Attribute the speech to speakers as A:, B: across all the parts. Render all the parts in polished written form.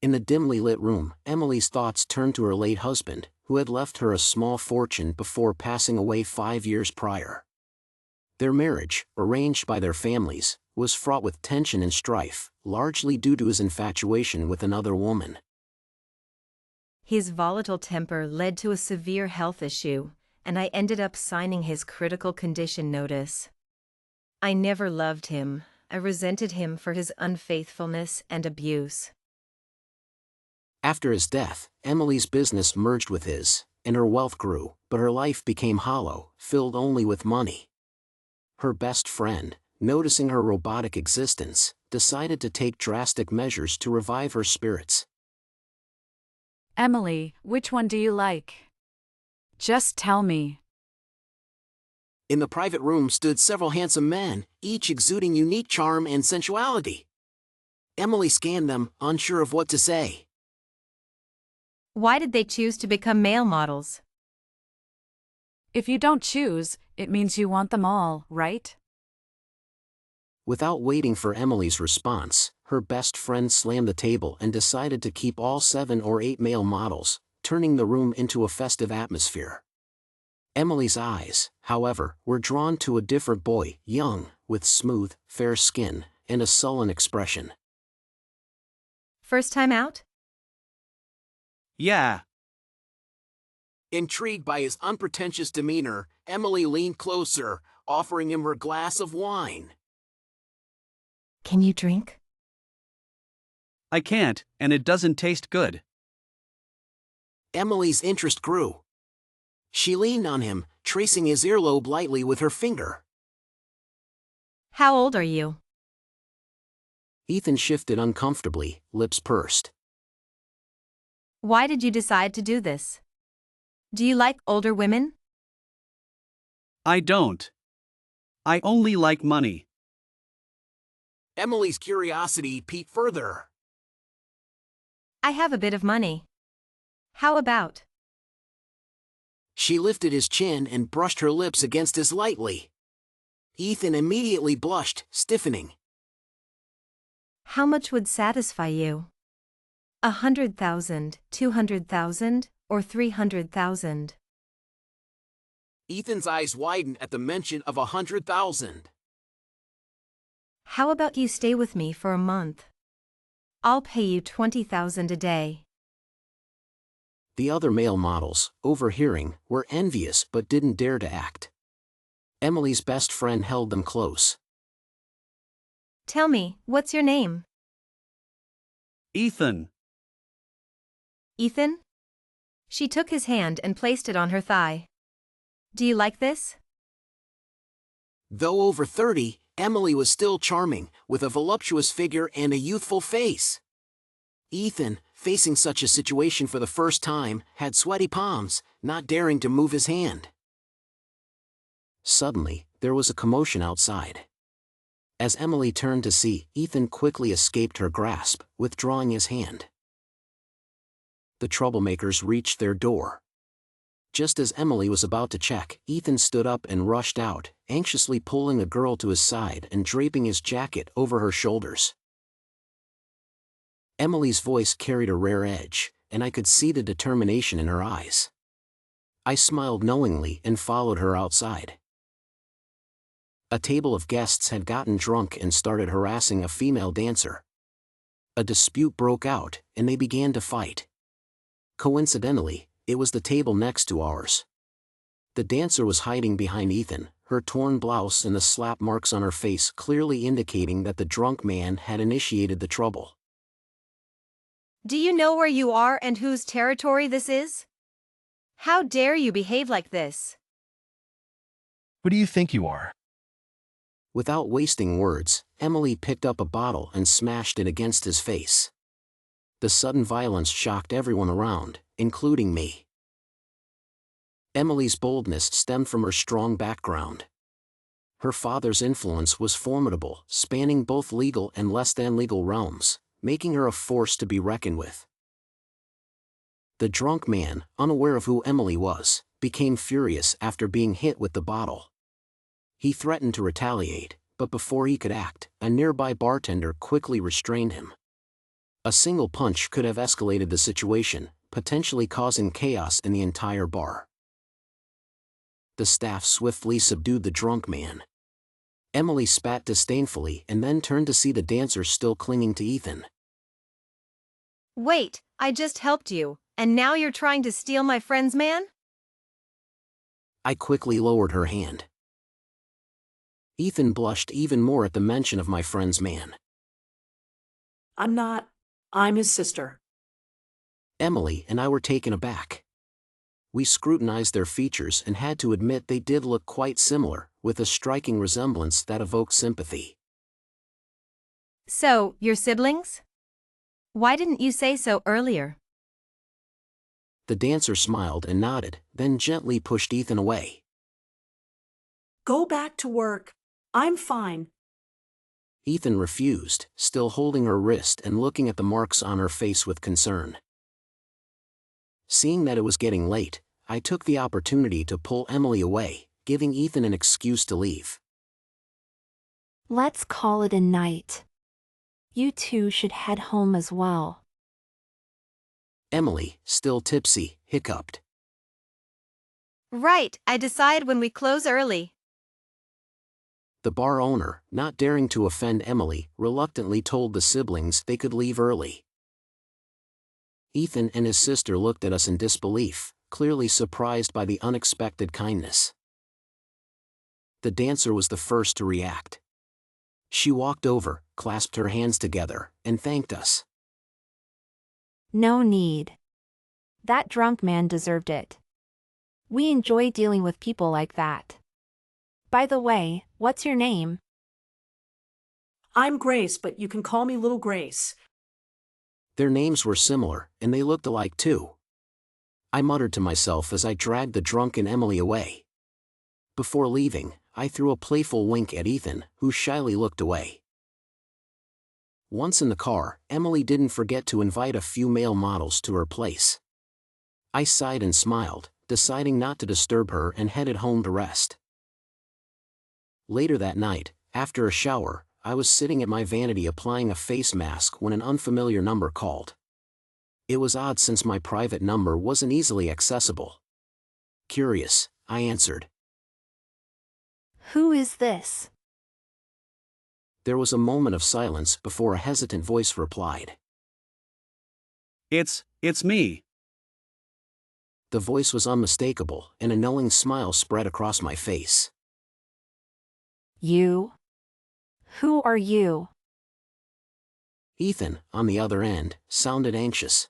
A: In the dimly lit room, Emily's thoughts turned to her late husband, who had left her a small fortune before passing away 5 years prior. Their marriage, arranged by their families, was fraught with tension and strife, largely due to his infatuation with another woman.
B: His volatile temper led to a severe health issue, and I ended up signing his critical condition notice. I never loved him. I resented him for his unfaithfulness and abuse.
A: After his death, Emily's business merged with his, and her wealth grew, but her life became hollow, filled only with money. Her best friend, noticing her robotic existence, decided to take drastic measures to revive her spirits.
C: Emily, which one do you like? Just tell me.
A: In the private room stood several handsome men, each exuding unique charm and sensuality. Emily scanned them, unsure of what to say.
B: Why did they choose to become male models?
C: If you don't choose, it means you want them all, right?
A: Without waiting for Emily's response, her best friend slammed the table and decided to keep all 7 or 8 male models, turning the room into a festive atmosphere. Emily's eyes, however, were drawn to a different boy, young, with smooth, fair skin, and a sullen expression.
B: First time out?
D: Yeah.
A: Intrigued by his unpretentious demeanor, Emily leaned closer, offering him her glass of wine.
B: Can you drink?
D: I can't, and it doesn't taste good.
A: Emily's interest grew. She leaned on him, tracing his earlobe lightly with her finger.
B: How old are you?
A: Ethan shifted uncomfortably, lips pursed.
B: Why did you decide to do this? Do you like older women?
D: I don't. I only like money.
A: Emily's curiosity piqued further.
B: I have a bit of money. How about?
A: She lifted his chin and brushed her lips against his lightly. Ethan immediately blushed, stiffening.
B: How much would satisfy you? 100,000, 200,000, or 300,000?
A: Ethan's eyes widened at the mention of 100,000.
B: How about you stay with me for a month? I'll pay you 20,000 a day.
A: The other male models, overhearing, were envious but didn't dare to act. Emily's best friend held them close.
B: Tell me, what's your name?
D: Ethan.
B: Ethan? She took his hand and placed it on her thigh. Do you like this?
A: Though over 30, Emily was still charming, with a voluptuous figure and a youthful face. Ethan, facing such a situation for the first time, had sweaty palms, not daring to move his hand. Suddenly, there was a commotion outside. As Emily turned to see, Ethan quickly escaped her grasp, withdrawing his hand. The troublemakers reached their door. Just as Emily was about to check, Ethan stood up and rushed out, anxiously pulling a girl to his side and draping his jacket over her shoulders. Emily's voice carried a rare edge, and I could see the determination in her eyes. I smiled knowingly and followed her outside. A table of guests had gotten drunk and started harassing a female dancer. A dispute broke out, and they began to fight. Coincidentally, it was the table next to ours. The dancer was hiding behind Ethan, her torn blouse and the slap marks on her face clearly indicating that the drunk man had initiated the trouble.
B: Do you know where you are and whose territory this is? How dare you behave like this?
E: Who do you think you are?
A: Without wasting words, Emily picked up a bottle and smashed it against his face. The sudden violence shocked everyone around, including me. Emily's boldness stemmed from her strong background. Her father's influence was formidable, spanning both legal and less-than-legal realms, making her a force to be reckoned with. The drunk man, unaware of who Emily was, became furious after being hit with the bottle. He threatened to retaliate, but before he could act, a nearby bartender quickly restrained him. A single punch could have escalated the situation, potentially causing chaos in the entire bar. The staff swiftly subdued the drunk man. Emily spat disdainfully and then turned to see the dancer still clinging to Ethan.
B: Wait, I just helped you, and now you're trying to steal my friend's man?
A: I quickly lowered her hand. Ethan blushed even more at the mention of my friend's man.
F: I'm not. I'm his sister.
A: Emily and I were taken aback. We scrutinized their features and had to admit they did look quite similar, with a striking resemblance that evoked sympathy.
B: So, you're siblings? Why didn't you say so earlier?
A: The dancer smiled and nodded, then gently pushed Ethan away.
F: Go back to work. I'm fine.
A: Ethan refused, still holding her wrist and looking at the marks on her face with concern. Seeing that it was getting late, I took the opportunity to pull Emily away, giving Ethan an excuse to leave.
G: Let's call it a night. You two should head home as well.
A: Emily, still tipsy, hiccuped.
B: Right, I decide when we close early.
A: The bar owner, not daring to offend Emily, reluctantly told the siblings they could leave early. Ethan and his sister looked at us in disbelief, clearly surprised by the unexpected kindness. The dancer was the first to react. She walked over, clasped her hands together, and thanked us.
G: No need. That drunk man deserved it. We enjoy dealing with people like that. By the way, what's your name?
F: I'm Grace, but you can call me Little Grace.
A: Their names were similar, and they looked alike too. I muttered to myself as I dragged the drunken Emily away. Before leaving, I threw a playful wink at Ethan, who shyly looked away. Once in the car, Emily didn't forget to invite a few male models to her place. I sighed and smiled, deciding not to disturb her, and headed home to rest. Later that night, after a shower, I was sitting at my vanity applying a face mask when an unfamiliar number called. It was odd since my private number wasn't easily accessible. Curious, I answered.
G: Who is this?
A: There was a moment of silence before a hesitant voice replied.
D: It's me.
A: The voice was unmistakable, and a knowing smile spread across my face.
G: You? Who are you?
A: Ethan, on the other end, sounded anxious.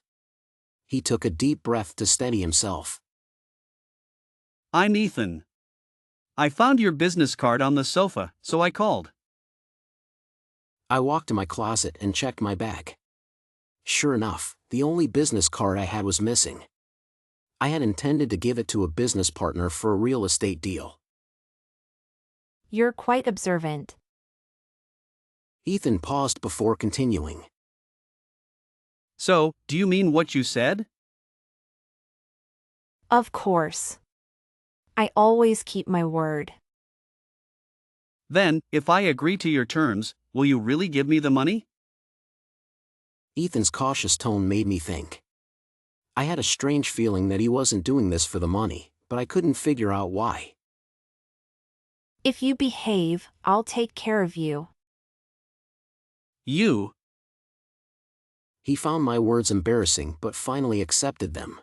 A: He took a deep breath to steady himself.
D: I'm Ethan. I found your business card on the sofa, so I called.
A: I walked to my closet and checked my bag. Sure enough, the only business card I had was missing. I had intended to give it to a business partner for a real estate deal.
G: You're quite observant.
A: Ethan paused before continuing.
D: So, do you mean what you said?
G: Of course. I always keep my word.
D: Then, if I agree to your terms, will you really give me the money?
A: Ethan's cautious tone made me think. I had a strange feeling that he wasn't doing this for the money, but I couldn't figure out why.
G: If you behave, I'll take care of you.
D: You?
A: He found my words embarrassing but finally accepted them.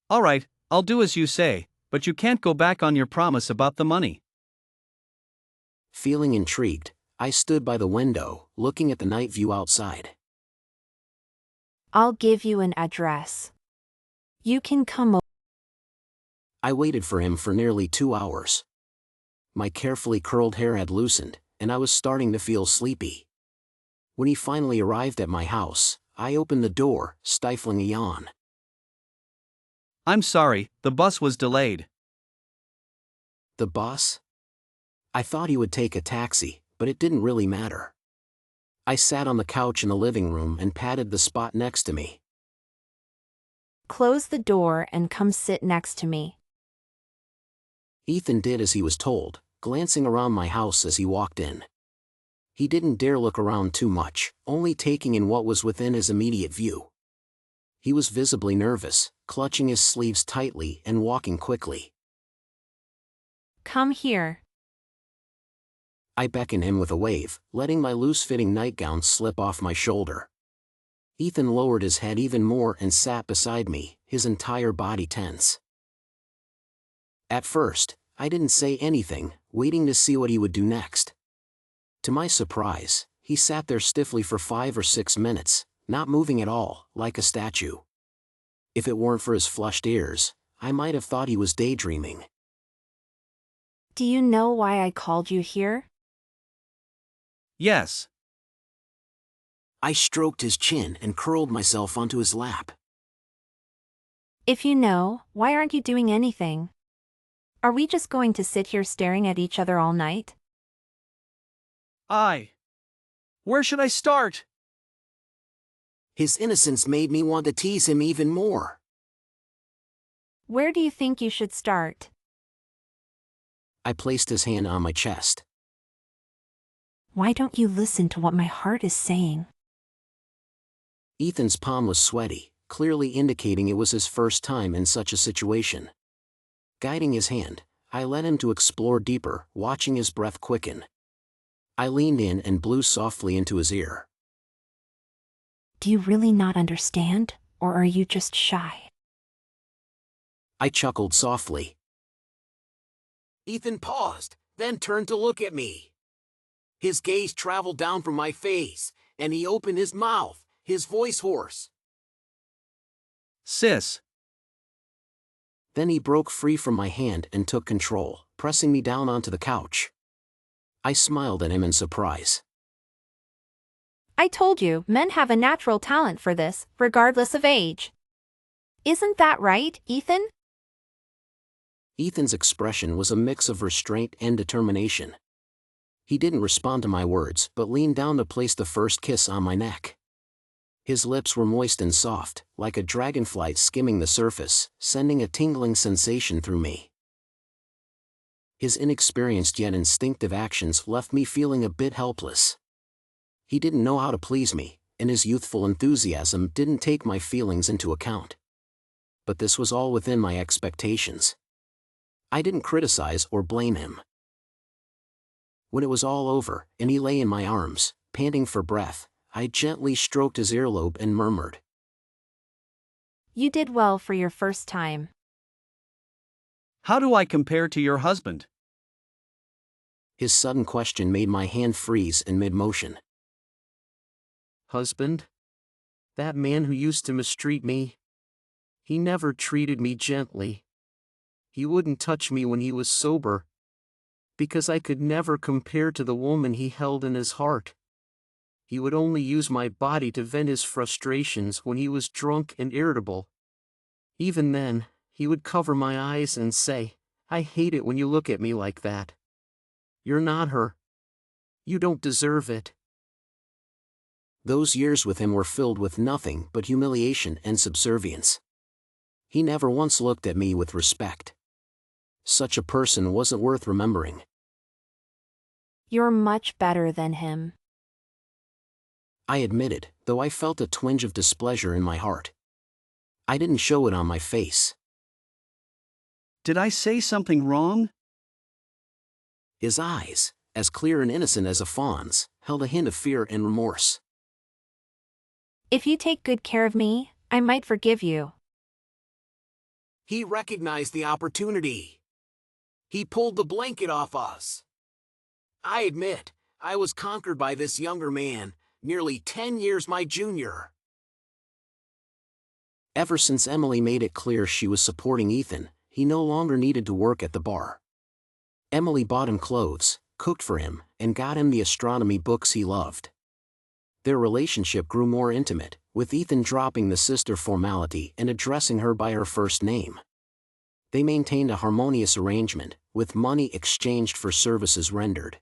D: All right, I'll do as you say, but you can't go back on your promise about the money.
A: Feeling intrigued, I stood by the window, looking at the night view outside.
G: I'll give you an address. You can come over.
A: I waited for him for nearly 2 hours. My carefully curled hair had loosened, and I was starting to feel sleepy. When he finally arrived at my house, I opened the door, stifling a yawn.
D: I'm sorry, the bus was delayed.
A: The bus? I thought he would take a taxi, but it didn't really matter. I sat on the couch in the living room and patted the spot next to me.
G: Close the door and come sit next to me.
A: Ethan did as he was told, glancing around my house as he walked in. He didn't dare look around too much, only taking in what was within his immediate view. He was visibly nervous, clutching his sleeves tightly and walking quickly.
G: Come here.
A: I beckoned him with a wave, letting my loose-fitting nightgown slip off my shoulder. Ethan lowered his head even more and sat beside me, his entire body tense. At first, I didn't say anything, waiting to see what he would do next. To my surprise, he sat there stiffly for 5 or 6 minutes, not moving at all, like a statue. If it weren't for his flushed ears, I might have thought he was daydreaming.
G: Do you know why I called you here?
D: Yes.
A: I stroked his chin and curled myself onto his lap.
G: If you know, why aren't you doing anything? Are we just going to sit here staring at each other all night?
D: Where should I start?
A: His innocence made me want to tease him even more.
G: Where do you think you should start?
A: I placed his hand on my chest.
G: Why don't you listen to what my heart is saying?
A: Ethan's palm was sweaty, clearly indicating it was his first time in such a situation. Guiding his hand, I led him to explore deeper, watching his breath quicken. I leaned in and blew softly into his ear.
G: Do you really not understand, or are you just shy?
A: I chuckled softly. Ethan paused, then turned to look at me. His gaze traveled down from my face, and he opened his mouth, his voice hoarse.
D: Sis.
A: Then he broke free from my hand and took control, pressing me down onto the couch. I smiled at him in surprise.
G: I told you, men have a natural talent for this, regardless of age. Isn't that right, Ethan?
A: Ethan's expression was a mix of restraint and determination. He didn't respond to my words but leaned down to place the first kiss on my neck. His lips were moist and soft, like a dragonfly skimming the surface, sending a tingling sensation through me. His inexperienced yet instinctive actions left me feeling a bit helpless. He didn't know how to please me, and his youthful enthusiasm didn't take my feelings into account. But this was all within my expectations. I didn't criticize or blame him. When it was all over, and he lay in my arms, panting for breath, I gently stroked his earlobe and murmured,
G: You did well for your first time.
D: How do I compare to your husband?
A: His sudden question made my hand freeze in mid-motion. Husband? That man who used to mistreat me? He never treated me gently. He wouldn't touch me when he was sober, because I could never compare to the woman he held in his heart. He would only use my body to vent his frustrations when he was drunk and irritable. Even then, he would cover my eyes and say, I hate it when you look at me like that. You're not her. You don't deserve it. Those years with him were filled with nothing but humiliation and subservience. He never once looked at me with respect. Such a person wasn't worth remembering.
G: You're much better than him.
A: I admitted, though I felt a twinge of displeasure in my heart. I didn't show it on my face.
D: Did I say something wrong?
A: His eyes, as clear and innocent as a fawn's, held a hint of fear and remorse.
G: If you take good care of me, I might forgive you.
A: He recognized the opportunity. He pulled the blanket off us. I admit, I was conquered by this younger man, nearly 10 years my junior. Ever since Emily made it clear she was supporting Ethan, he no longer needed to work at the bar. Emily bought him clothes, cooked for him, and got him the astronomy books he loved. Their relationship grew more intimate, with Ethan dropping the sister formality and addressing her by her first name. They maintained a harmonious arrangement, with money exchanged for services rendered.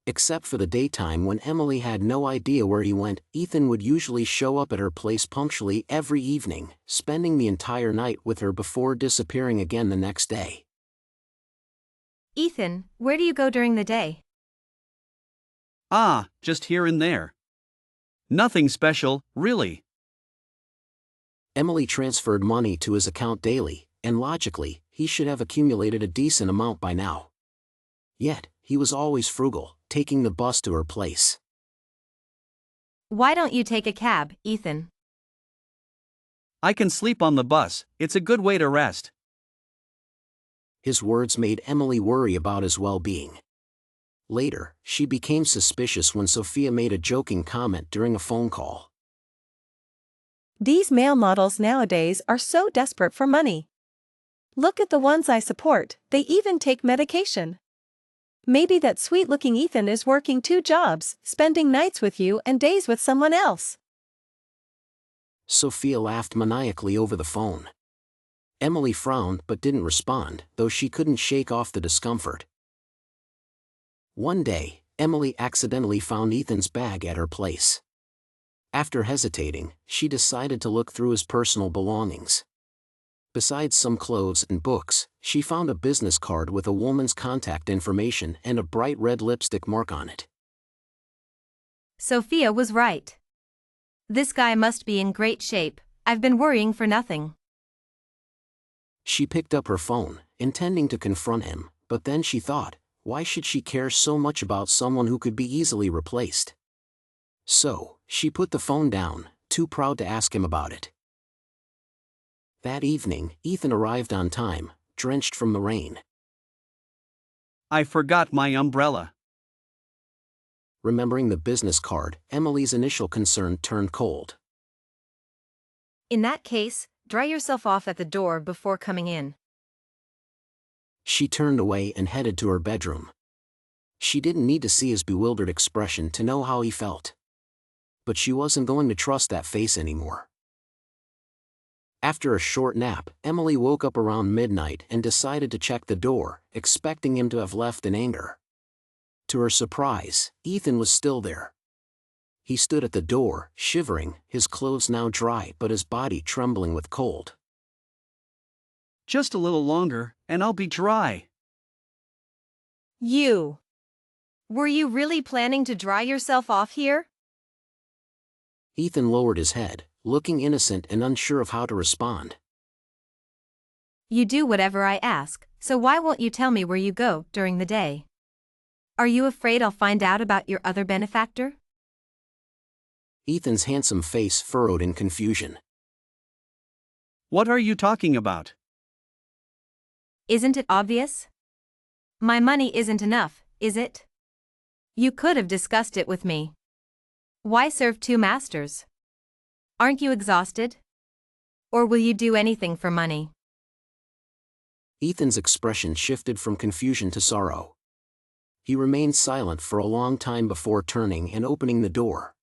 A: Except for the daytime when Emily had no idea where he went, Ethan would usually show up at her place punctually every evening, spending the entire night with her before disappearing again the next day.
B: Ethan, where do you go during the day?
D: Ah, just here and there. Nothing special, really.
A: Emily transferred money to his account daily, and logically, he should have accumulated a decent amount by now. Yet, he was always frugal, taking the bus to her place.
B: Why don't you take a cab, Ethan?
D: I can sleep on the bus, it's a good way to rest.
A: His words made Emily worry about his well-being. Later, she became suspicious when Sophia made a joking comment during a phone call.
H: These male models nowadays are so desperate for money. Look at the ones I support, they even take medication. Maybe that sweet-looking Ethan is working 2 jobs, spending nights with you and days with someone else.
A: Sophia laughed maniacally over the phone. Emily frowned but didn't respond, though she couldn't shake off the discomfort. One day, Emily accidentally found Ethan's bag at her place. After hesitating, she decided to look through his personal belongings. Besides some clothes and books, she found a business card with a woman's contact information and a bright red lipstick mark on it.
B: Sophia was right. This guy must be in great shape. I've been worrying for nothing.
A: She picked up her phone, intending to confront him, but then she thought, why should she care so much about someone who could be easily replaced? So, she put the phone down, too proud to ask him about it. That evening, Ethan arrived on time, drenched from the rain.
D: I forgot my umbrella.
A: Remembering the business card, Emily's initial concern turned cold.
B: In that case, dry yourself off at the door before coming in.
A: She turned away and headed to her bedroom. She didn't need to see his bewildered expression to know how he felt. But she wasn't going to trust that face anymore. After a short nap, Emily woke up around midnight and decided to check the door, expecting him to have left in anger. To her surprise, Ethan was still there. He stood at the door, shivering, his clothes now dry but his body trembling with cold.
D: Just a little longer, and I'll be dry.
B: You. Were you really planning to dry yourself off here?
A: Ethan lowered his head, looking innocent and unsure of how to respond.
B: You do whatever I ask, so why won't you tell me where you go during the day? Are you afraid I'll find out about your other benefactor?
A: Ethan's handsome face furrowed in confusion.
D: What are you talking about?
B: Isn't it obvious? My money isn't enough, is it? You could have discussed it with me. Why serve 2 masters? Aren't you exhausted? Or will you do anything for money?
A: Ethan's expression shifted from confusion to sorrow. He remained silent for a long time before turning and opening the door.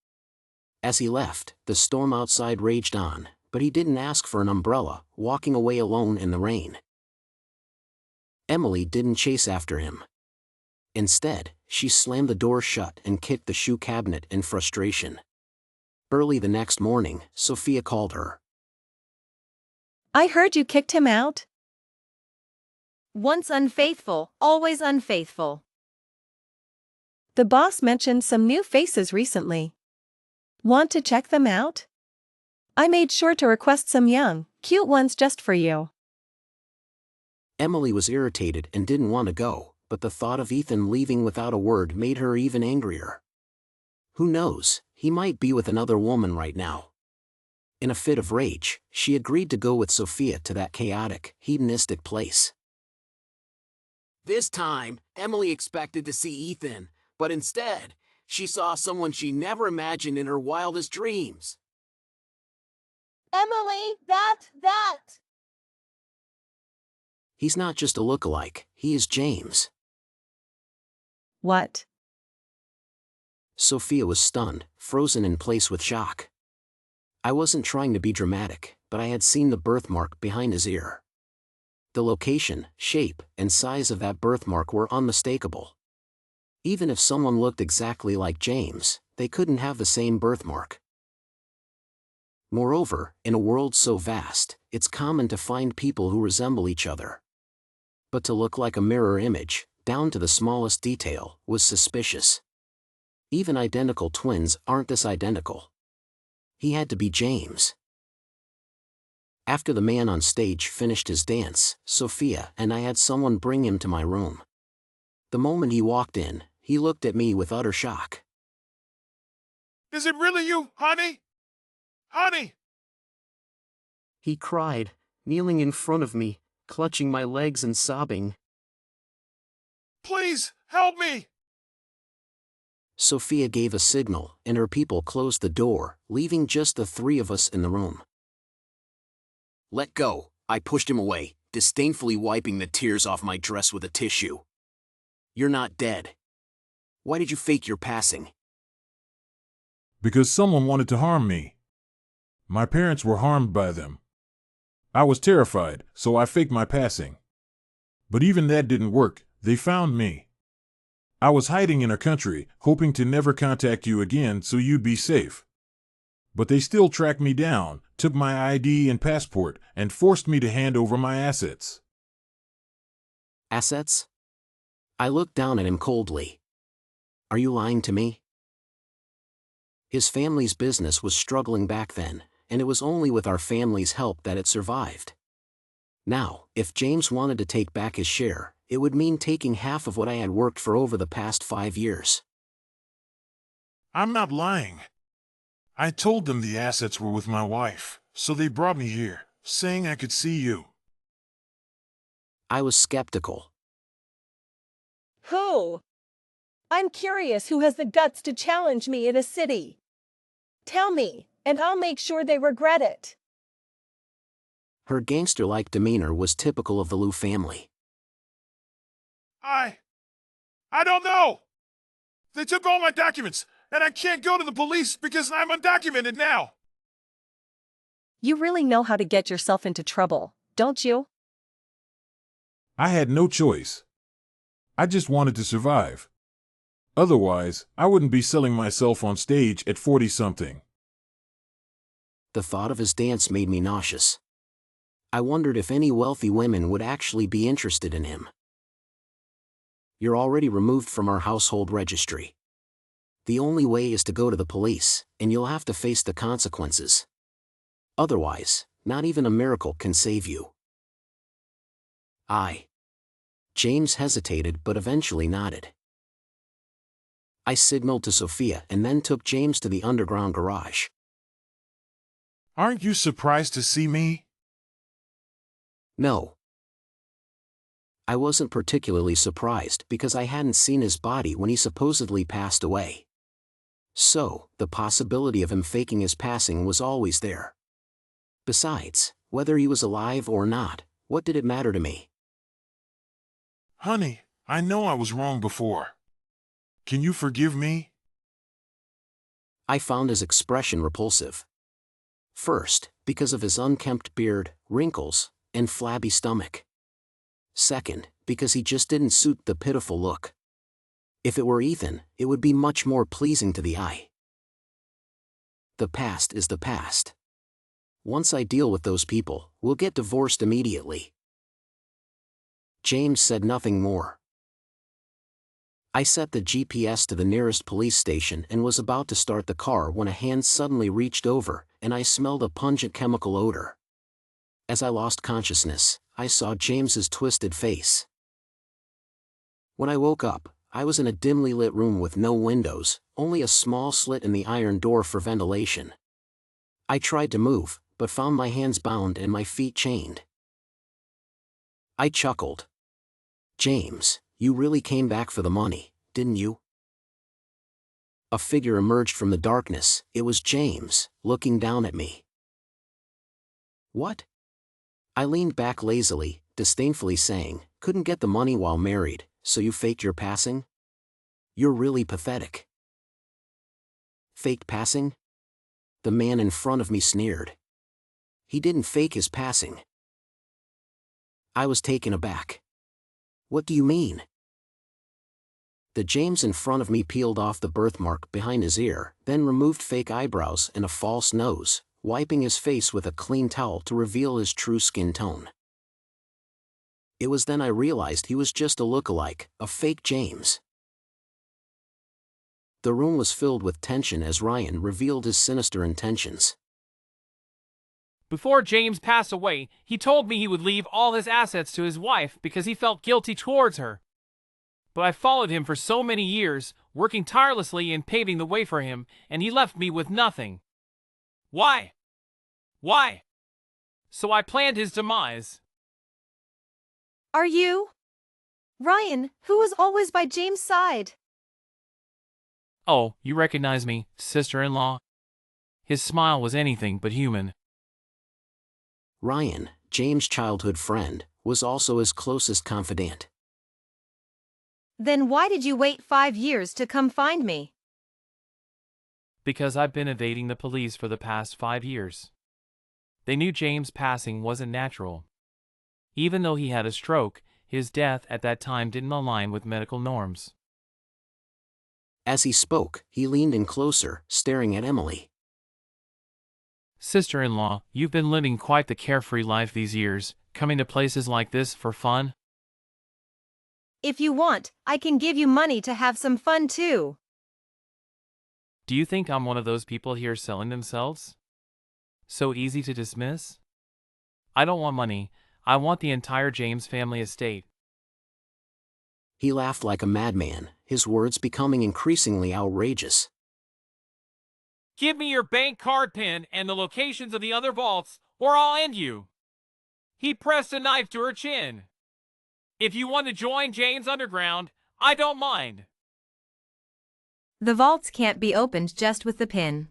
A: As he left, the storm outside raged on, but he didn't ask for an umbrella, walking away alone in the rain. Emily didn't chase after him. Instead, she slammed the door shut and kicked the shoe cabinet in frustration. Early the next morning, Sophia called her.
H: I heard you kicked him out.
B: Once unfaithful, always unfaithful.
H: The boss mentioned some new faces recently. Want to check them out? I made sure to request some young, cute ones just for you.
A: Emily was irritated and didn't want to go, but the thought of Ethan leaving without a word made her even angrier. Who knows, he might be with another woman right now. In a fit of rage, she agreed to go with Sophia to that chaotic, hedonistic place.
I: This time, Emily expected to see Ethan, but instead, she saw someone she never imagined in her wildest dreams.
H: Emily, that!
A: He's not just a lookalike, he is James.
H: What?
A: Sophia was stunned, frozen in place with shock. I wasn't trying to be dramatic, but I had seen the birthmark behind his ear. The location, shape, and size of that birthmark were unmistakable. Even if someone looked exactly like James, they couldn't have the same birthmark. Moreover, in a world so vast, it's common to find people who resemble each other. But to look like a mirror image, down to the smallest detail, was suspicious. Even identical twins aren't this identical. He had to be James. After the man on stage finished his dance, Sophia and I had someone bring him to my room. The moment he walked in, he looked at me with utter shock.
J: Is it really you, honey? Honey!
A: He cried, kneeling in front of me, clutching my legs and sobbing.
J: Please, help me!
A: Sophia gave a signal, and her people closed the door, leaving just the three of us in the room.
I: Let go, I pushed him away, disdainfully wiping the tears off my dress with a tissue. You're not dead. Why did you fake your passing?
J: Because someone wanted to harm me. My parents were harmed by them. I was terrified, so I faked my passing. But even that didn't work, they found me. I was hiding in a country, hoping to never contact you again so you'd be safe. But they still tracked me down, took my ID and passport, and forced me to hand over my assets.
A: Assets? I looked down at him coldly. Are you lying to me? His family's business was struggling back then, and it was only with our family's help that it survived. Now, if James wanted to take back his share, it would mean taking half of what I had worked for over the past 5 years.
J: I'm not lying. I told them the assets were with my wife, so they brought me here, saying I could see you.
A: I was skeptical.
H: Who? I'm curious who has the guts to challenge me in a city. Tell me, and I'll make sure they regret it.
A: Her gangster-like demeanor was typical of the Liu family.
J: I don't know. They took all my documents, and I can't go to the police because I'm undocumented now.
H: You really know how to get yourself into trouble, don't you?
J: I had no choice. I just wanted to survive. Otherwise, I wouldn't be selling myself on stage at 40-something.
A: The thought of his dance made me nauseous. I wondered if any wealthy women would actually be interested in him. You're already removed from our household registry. The only way is to go to the police, and you'll have to face the consequences. Otherwise, not even a miracle can save you. James hesitated but eventually nodded. I signaled to Sophia and then took James to the underground garage.
J: Aren't you surprised to see me?
A: No. I wasn't particularly surprised because I hadn't seen his body when he supposedly passed away. So, the possibility of him faking his passing was always there. Besides, whether he was alive or not, what did it matter to me?
J: Honey, I know I was wrong before. Can you forgive me?
A: I found his expression repulsive. First, because of his unkempt beard, wrinkles, and flabby stomach. Second, because he just didn't suit the pitiful look. If it were Ethan, it would be much more pleasing to the eye. The past is the past. Once I deal with those people, we'll get divorced immediately. James said nothing more. I set the GPS to the nearest police station and was about to start the car when a hand suddenly reached over, and I smelled a pungent chemical odor. As I lost consciousness, I saw James's twisted face. When I woke up, I was in a dimly lit room with no windows, only a small slit in the iron door for ventilation. I tried to move, but found my hands bound and my feet chained. I chuckled. James, you really came back for the money, didn't you? A figure emerged from the darkness. It was James, looking down at me. What? I leaned back lazily, disdainfully saying, couldn't get the money while married, so you faked your passing? You're really pathetic. Faked passing? The man in front of me sneered. He didn't fake his passing. I was taken aback. What do you mean? The James in front of me peeled off the birthmark behind his ear, then removed fake eyebrows and a false nose, wiping his face with a clean towel to reveal his true skin tone. It was then I realized he was just a look-alike, a fake James. The room was filled with tension as Ryan revealed his sinister intentions.
K: Before James passed away, he told me he would leave all his assets to his wife because he felt guilty towards her. But I followed him for so many years, working tirelessly and paving the way for him, and he left me with nothing. Why? Why? So I planned his demise.
H: Are you Ryan, who was always by James' side?
K: Oh, you recognize me, sister-in-law? His smile was anything but human.
A: Ryan, James' childhood friend, was also his closest confidant.
B: Then why did you wait 5 years to come find me?
K: Because I've been evading the police for the past 5 years. They knew James' passing wasn't natural. Even though he had a stroke, his death at that time didn't align with medical norms.
A: As he spoke, he leaned in closer, staring at Emily.
K: Sister-in-law, you've been living quite the carefree life these years, coming to places like this for fun?
B: If you want, I can give you money to have some fun too.
K: Do you think I'm one of those people here selling themselves? So easy to dismiss? I don't want money, I want the entire James family estate.
A: He laughed like a madman, his words becoming increasingly outrageous.
K: Give me your bank card pin and the locations of the other vaults, or I'll end you. He pressed a knife to her chin. If you want to join James Underground, I don't mind.
B: The vaults can't be opened just with the pin.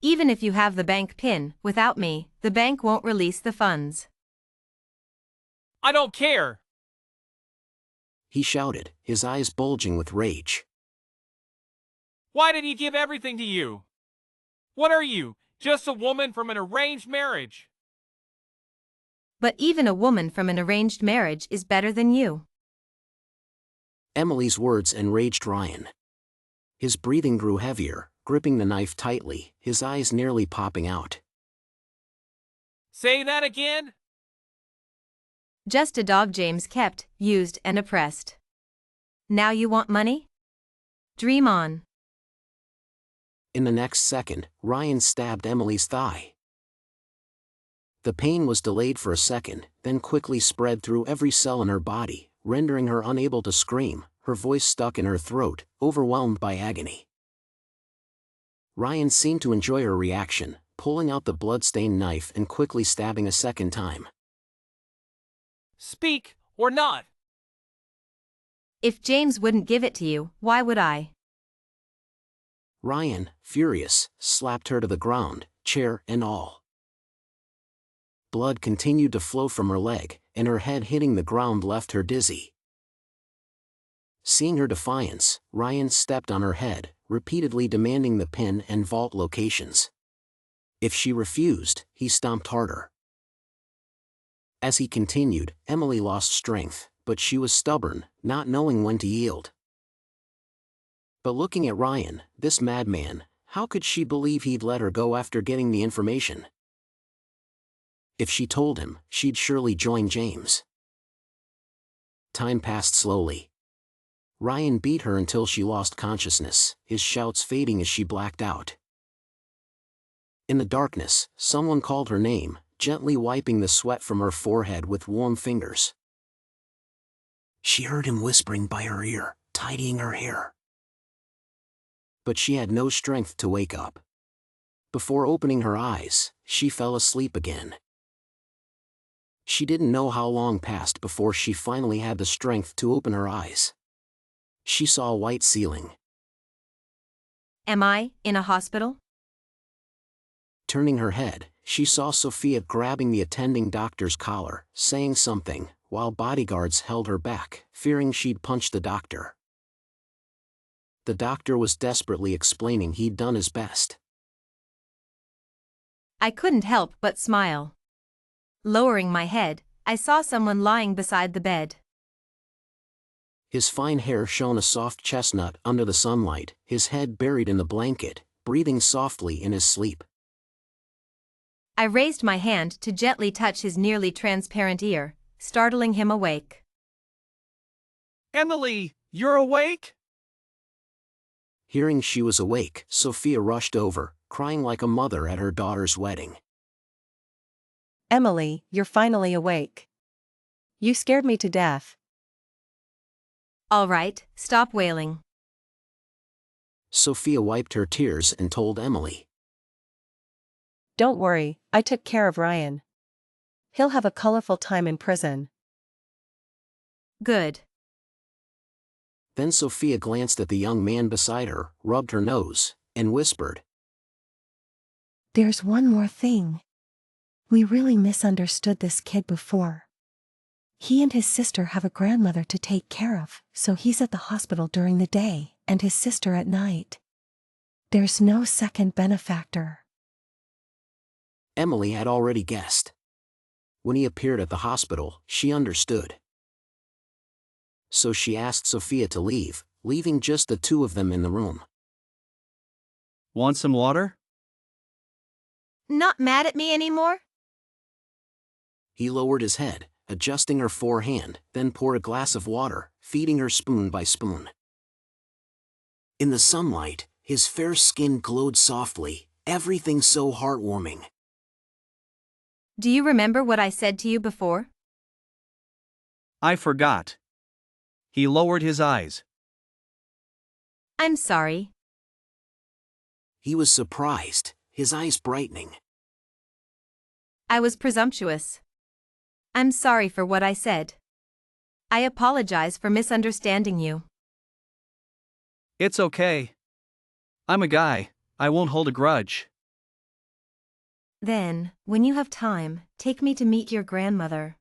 B: Even if you have the bank pin, without me, the bank won't release the funds.
K: I don't care.
A: He shouted, his eyes bulging with rage.
K: Why did he give everything to you? What are you, just a woman from an arranged marriage?
B: But even a woman from an arranged marriage is better than you.
A: Emily's words enraged Ryan. His breathing grew heavier, gripping the knife tightly, his eyes nearly popping out.
K: Say that again?
B: Just a dog James kept, used and oppressed. Now you want money? Dream on.
A: In the next second, Ryan stabbed Emily's thigh. The pain was delayed for a second, then quickly spread through every cell in her body, rendering her unable to scream, her voice stuck in her throat, overwhelmed by agony. Ryan seemed to enjoy her reaction, pulling out the blood-stained knife and quickly stabbing a second time.
K: Speak, or not.
B: If James wouldn't give it to you, why would I?
A: Ryan, furious, slapped her to the ground, chair and all. Blood continued to flow from her leg, and her head hitting the ground left her dizzy. Seeing her defiance, Ryan stepped on her head, repeatedly demanding the pin and vault locations. If she refused, he stomped harder. As he continued, Emily lost strength, but she was stubborn, not knowing when to yield. But looking at Ryan, this madman, how could she believe he'd let her go after getting the information? If she told him, she'd surely join James. Time passed slowly. Ryan beat her until she lost consciousness, his shouts fading as she blacked out. In the darkness, someone called her name, gently wiping the sweat from her forehead with warm fingers. She heard him whispering by her ear, tidying her hair. But she had no strength to wake up. Before opening her eyes, she fell asleep again. She didn't know how long passed before she finally had the strength to open her eyes. She saw a white ceiling.
B: Am I in a hospital?
A: Turning her head, she saw Sophia grabbing the attending doctor's collar, saying something, while bodyguards held her back, fearing she'd punch the doctor. The doctor was desperately explaining he'd done his best.
B: I couldn't help but smile. Lowering my head, I saw someone lying beside the bed.
A: His fine hair shone a soft chestnut under the sunlight, his head buried in the blanket, breathing softly in his sleep.
B: I raised my hand to gently touch his nearly transparent ear, startling him awake.
D: Emily, you're awake?
A: Hearing she was awake, Sophia rushed over, crying like a mother at her daughter's wedding.
H: Emily, you're finally awake. You scared me to death.
B: All right, stop wailing.
A: Sophia wiped her tears and told Emily.
H: Don't worry, I took care of Ryan. He'll have a colorful time in prison.
B: Good.
A: Then Sophia glanced at the young man beside her, rubbed her nose, and whispered.
H: There's one more thing. We really misunderstood this kid before. He and his sister have a grandmother to take care of, so he's at the hospital during the day, and his sister at night. There's no second benefactor.
A: Emily had already guessed. When he appeared at the hospital, she understood. So she asked Sophia to leave, leaving just the two of them in the room.
D: Want some water?
B: Not mad at me anymore?
A: He lowered his head, adjusting her forehand, then poured a glass of water, feeding her spoon by spoon. In the sunlight, his fair skin glowed softly, everything so heartwarming.
B: Do you remember what I said to you before?
D: I forgot. He lowered his eyes.
B: I'm sorry.
A: He was surprised, his eyes brightening.
B: I was presumptuous. I'm sorry for what I said. I apologize for misunderstanding you.
D: It's okay. I'm a guy, I won't hold a grudge.
B: Then, when you have time, take me to meet your grandmother.